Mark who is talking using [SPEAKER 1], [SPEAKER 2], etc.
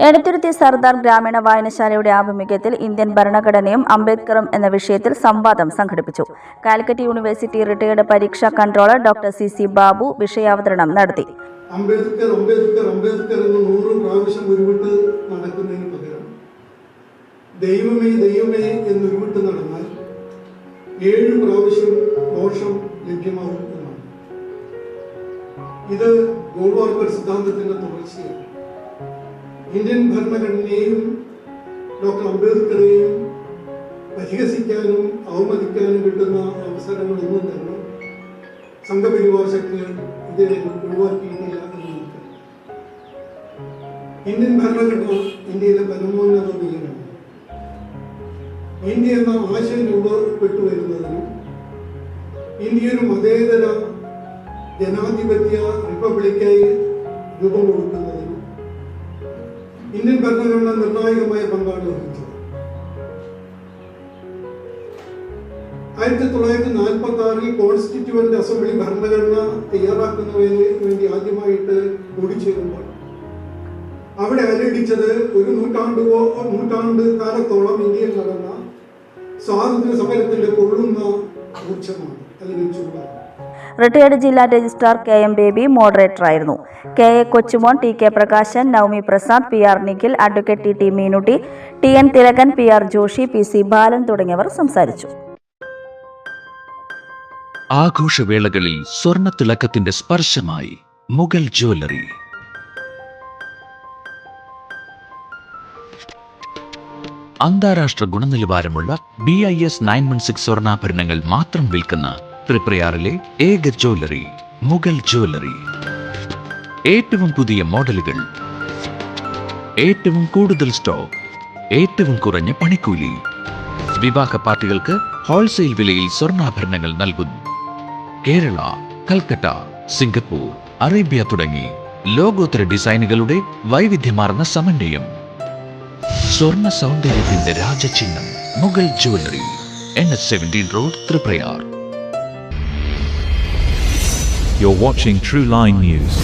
[SPEAKER 1] എടത്തുരുത്തി സർദാർ ഗ്രാമീണ വായനശാലയുടെ ആഭിമുഖ്യത്തിൽ ഇന്ത്യൻ ഭരണഘടനയും അംബേദ്കറും എന്ന വിഷയത്തിൽ സംവാദം സംഘടിപ്പിച്ചു. കാലിക്കറ്റ് യൂണിവേഴ്സിറ്റി റിട്ടയർഡ് പരീക്ഷാ കൺട്രോളർ ഡോക്ടർ സി ബാബു വിഷയാവതരണം നടത്തി.
[SPEAKER 2] അംബേദ്കർ അംബേദ്കർ അംബേദ്കർ എന്ന് 100 പ്രാവശ്യം ഉരുവിട്ട് നടക്കുന്നതിന് പകരം ദൈവമേ ദൈവമേ എന്ന് ഉരുവിട്ട് നടന്നാൽ 7 പ്രാവശ്യം മോക്ഷം ലഭ്യമാകും എന്നാണ്. ഇത് ഗോൾവാൾക്കർ സിദ്ധാന്തത്തിന്റെ തുടർച്ചയാണ്. ഇന്ത്യൻ ഭരണഘടനയെയും ഡോക്ടർ അംബേദ്കറെയും പരിഹസിക്കാനും അവമതിക്കാനും കിട്ടുന്ന അവസരങ്ങളൊന്നും തന്നെ സംഘപരിവാർ ശക്തികൾ ഇതുവരെ ഒഴിവാക്കിയിട്ടില്ല എന്ന് നമുക്ക്. ഇന്ത്യൻ ഭരണഘടന ഇന്ത്യയിലെ പരമോന്നത നിയമമാണ്. ഇന്ത്യ എന്ന ആശയം രൂപപ്പെട്ടു വരുന്നതിനും ഇന്ത്യ ഒരു മതേതര ജനാധിപത്യ റിപ്പബ്ലിക്കായി രൂപം കൊടുക്കുന്നതിനും ഇന്ത്യൻ ഭരണഘടന നിർണായകമായ പങ്കാണ് വഹിച്ചത്. 1946 കോൺസ്റ്റിറ്റ്യൂവന്റ് അസംബ്ലി ഭരണഘടന തയ്യാറാക്കുന്നതിന് വേണ്ടി ആദ്യമായിട്ട് കൂടിച്ചേരുമ്പോൾ അവിടെ അലടിച്ചത് ഒരു നൂറ്റാണ്ട് കാലത്തോളം ഇന്ത്യയിൽ നടന്ന സ്വാതന്ത്ര്യ സമരത്തിന്റെ കൊള്ളുന്ന ഊർജ്ജമാണ് അല്ലെങ്കിൽ ചൂടാണ്.
[SPEAKER 1] റിട്ടയർഡ് ജില്ലാ രജിസ്ട്രാർ KM ബേബി മോഡറേറ്ററായിരുന്നു. KA Kochumon, TK Prakashan, Navami Prasad, PR Nikhil, advocate TT Meenutty, TN Thilakan, PR Joshi, PC Balan തുടങ്ങിയവർ സംസാരിച്ചു.
[SPEAKER 3] ആഘോഷവേളകളിൽ സ്വർണ്ണ തിളക്കത്തിന്റെ സ്പർശമായി മുഗൾ ജ്വല്ലറി. അന്താരാഷ്ട്ര ഗുണനിലവാരമുള്ള BIS 916 സ്വർണ്ണാഭരണങ്ങൾ മാത്രം വിൽക്കുന്ന തൃപ്രയാറിലെ ഏക ജ്വല്ലറി മുഗൾ ജ്വല്ലറി. ഏറ്റവും പുതിയ മോഡലുകൾ, ഏറ്റവും കൂടുതൽ സ്റ്റോക്ക്, ഏറ്റവും കുറഞ്ഞ പണിക്കൂലി. വിവാഹ പാർട്ടികൾക്ക് ഹോൾസെയിൽ വിലയിൽ സ്വർണ്ണാഭരണങ്ങൾ നൽകുന്നു. കേരള, കൽക്കട്ട, സിംഗപ്പൂർ, അറേബ്യ തുടങ്ങി ലോകോത്തര ഡിസൈനുകളുടെ വൈവിധ്യമാർന്ന സമന്വയം. സ്വർണ്ണ സൗന്ദര്യത്തിന്റെ രാജചിഹ്നം Mughal jewellery, NH17 road, Triprayar.
[SPEAKER 4] You're watching True Line News.